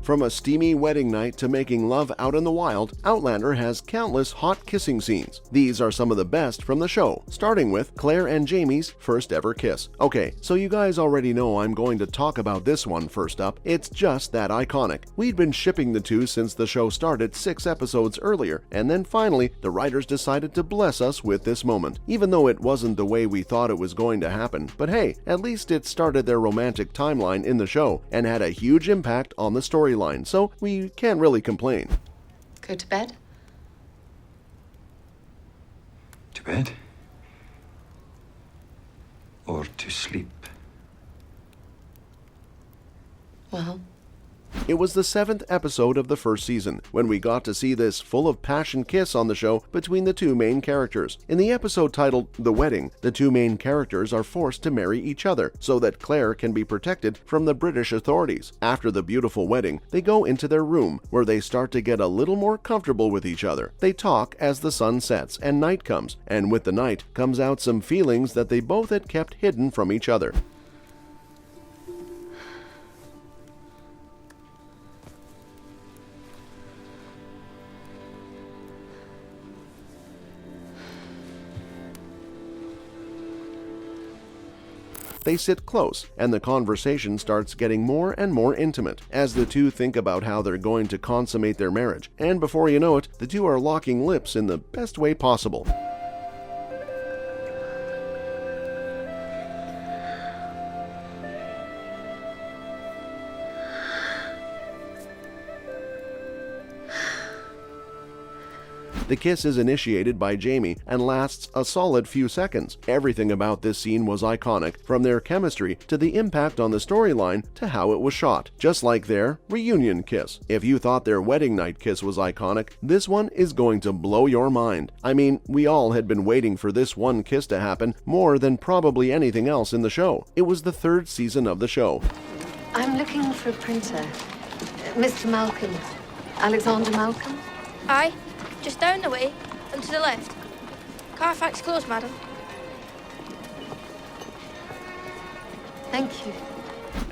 From a steamy wedding night to making love out in the wild, Outlander has countless hot kissing scenes. These are some of the best from the show, starting with Claire and Jamie's first ever kiss. Okay, so you guys already know I'm going to talk about this one first up. It's just that iconic. We'd been shipping the two since the show started 6 episodes earlier, and then finally, the writers decided to bless us with this moment. Even though it wasn't the way we thought it was going to happen, but hey, at least it started their romantic timeline in the show and had a huge impact on the storyline, so we can't really complain. Go to bed? To bed? Or to sleep? Well, It was the 7th episode of the first season when we got to see this full of passion kiss on the show between the two main characters. In the episode titled The Wedding, the two main characters are forced to marry each other so that Claire can be protected from the British authorities. After the beautiful wedding, they go into their room where they start to get a little more comfortable with each other. They talk as the sun sets and night comes, and with the night comes out some feelings that they both had kept hidden from each other. They sit close, and the conversation starts getting more and more intimate as the two think about how they're going to consummate their marriage, and before you know it, the two are locking lips in the best way possible. The kiss is initiated by Jamie and lasts a solid few seconds. Everything about this scene was iconic, from their chemistry to the impact on the storyline to how it was shot, just like their reunion kiss. If you thought their wedding night kiss was iconic, this one is going to blow your mind. I mean, we all had been waiting for this one kiss to happen more than probably anything else in the show. It was the 3rd season of the show. I'm looking for a printer. Mr. Malcolm. Alexander Malcolm? Aye, just down the way and to the left. Carfax Close, madam. Thank you.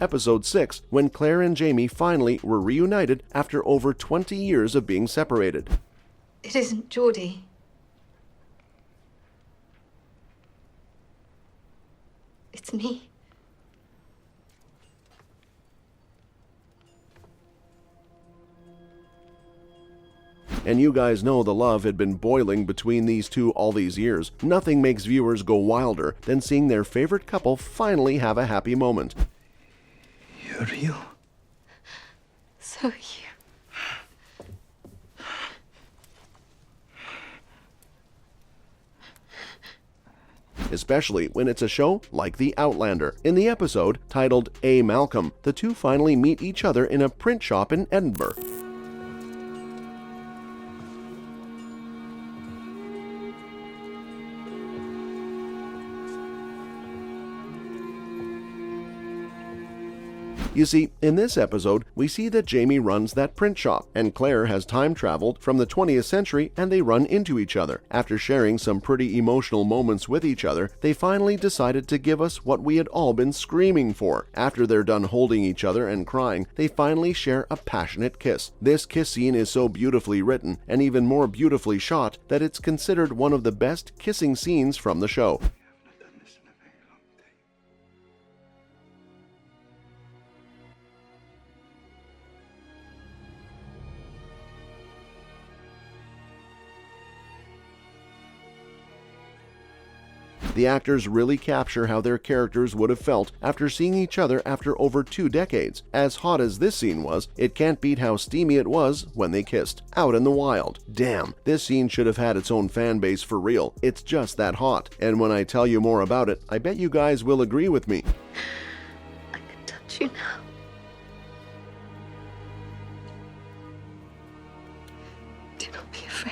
Episode 6, when Claire and Jamie finally were reunited after over 20 years of being separated. It isn't Geordie. It's me. And you guys know the love had been boiling between these two all these years. Nothing makes viewers go wilder than seeing their favorite couple finally have a happy moment. You're real. So are you. Especially when it's a show like The Outlander. In the episode titled A Malcolm, the two finally meet each other in a print shop in Edinburgh. You see, in this episode, we see that Jamie runs that print shop, and Claire has time traveled from the 20th century and they run into each other. After sharing some pretty emotional moments with each other, they finally decided to give us what we had all been screaming for. After they're done holding each other and crying, they finally share a passionate kiss. This kiss scene is so beautifully written and even more beautifully shot that it's considered one of the best kissing scenes from the show. The actors really capture how their characters would have felt after seeing each other after over 2 decades. As hot as this scene was, it can't beat how steamy it was when they kissed, out in the wild. Damn, this scene should have had its own fan base for real. It's just that hot. And when I tell you more about it, I bet you guys will agree with me. I can touch you now. Do not be afraid.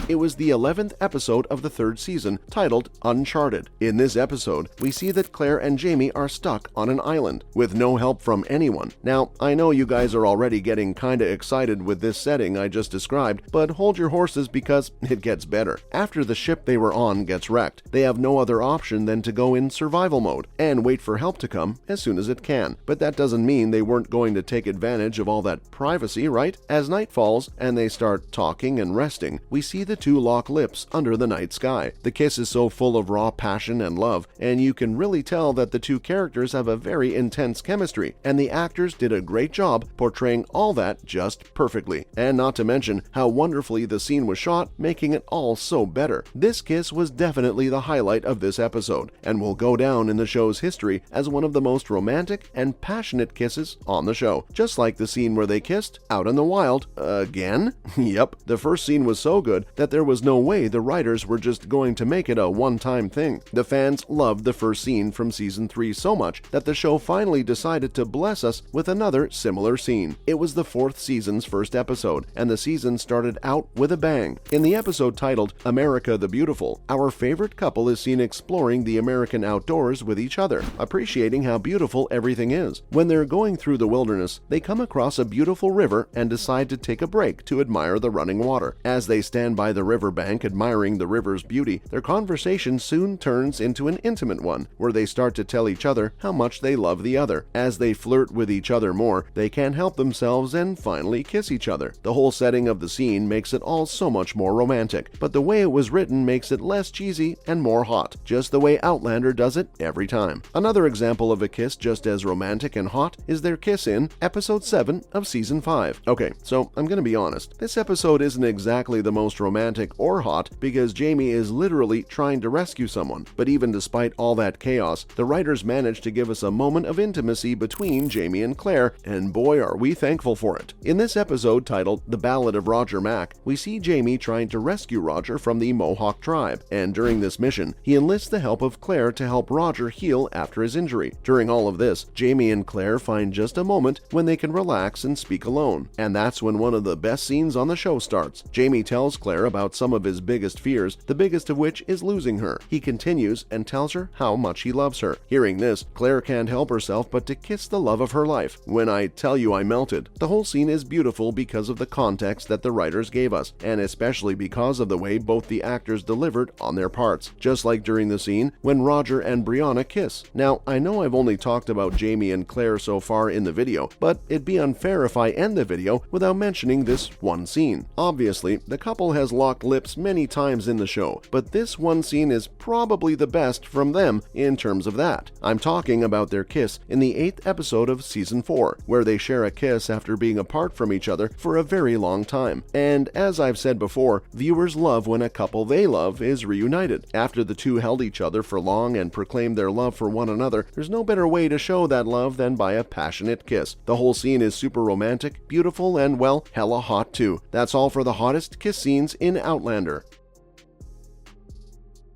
It was the 11th episode of the 3rd season, titled Uncharted. In this episode, we see that Claire and Jamie are stuck on an island, with no help from anyone. Now, I know you guys are already getting kinda excited with this setting I just described, but hold your horses because it gets better. After the ship they were on gets wrecked, they have no other option than to go in survival mode and wait for help to come as soon as it can. But that doesn't mean they weren't going to take advantage of all that privacy, right? As night falls and they start talking and resting, we see the two lock lips under the night sky. The kiss is so full of raw passion and love, and you can really tell that the two characters have a very intense chemistry, and the actors did a great job portraying all that just perfectly. And not to mention how wonderfully the scene was shot, making it all so better. This kiss was definitely the highlight of this episode, and will go down in the show's history as one of the most romantic and passionate kisses on the show. Just like the scene where they kissed out in the wild again. Yep, the first scene was so good that there was no way the writers were just going to make it a one-time thing. The fans loved the first scene from season 3 so much that the show finally decided to bless us with another similar scene. It was the 4th season's first episode, and the season started out with a bang. In the episode titled America the Beautiful, our favorite couple is seen exploring the American outdoors with each other, appreciating how beautiful everything is. When they're going through the wilderness, they come across a beautiful river and decide to take a break to admire the running water. As they stand by the riverbank admiring the river's beauty, their conversation soon turns into an intimate one, where they start to tell each other how much they love the other. As they flirt with each other more, they can't help themselves and finally kiss each other. The whole setting of the scene makes it all so much more romantic, but the way it was written makes it less cheesy and more hot, just the way Outlander does it every time. Another example of a kiss just as romantic and hot is their kiss in episode 7 of season 5. Okay, so I'm gonna be honest, this episode isn't exactly the most romantic or hot because Jamie is literally trying to rescue someone, but even despite all that chaos, the writers managed to give us a moment of intimacy between Jamie and Claire, and boy are we thankful for it. In this episode titled The Ballad of Roger Mack, we see Jamie trying to rescue Roger from the Mohawk tribe, and during this mission, he enlists the help of Claire to help Roger heal after his injury. During all of this, Jamie and Claire find just a moment when they can relax and speak alone, and that's when one of the best scenes on the show starts. Jamie tells Claire about some of his biggest fears, the biggest of which is losing her. He continues and tells her how much he loves her. Hearing this, Claire can't help herself but to kiss the love of her life. When I tell you I melted. The whole scene is beautiful because of the context that the writers gave us, and especially because of the way both the actors delivered on their parts, just like during the scene when Roger and Brianna kiss. Now, I know I've only talked about Jamie and Claire so far in the video, but it'd be unfair if I end the video without mentioning this one scene. Obviously, the couple has locked lips many times in the show, but this one scene is probably the best from them in terms of that. I'm talking about their kiss in the 8th episode of season 4, where they share a kiss after being apart from each other for a very long time. And as I've said before, viewers love when a couple they love is reunited. After the two held each other for long and proclaimed their love for one another, there's no better way to show that love than by a passionate kiss. The whole scene is super romantic, beautiful, and well, hella hot too. That's all for the hottest kiss scenes in Outlander.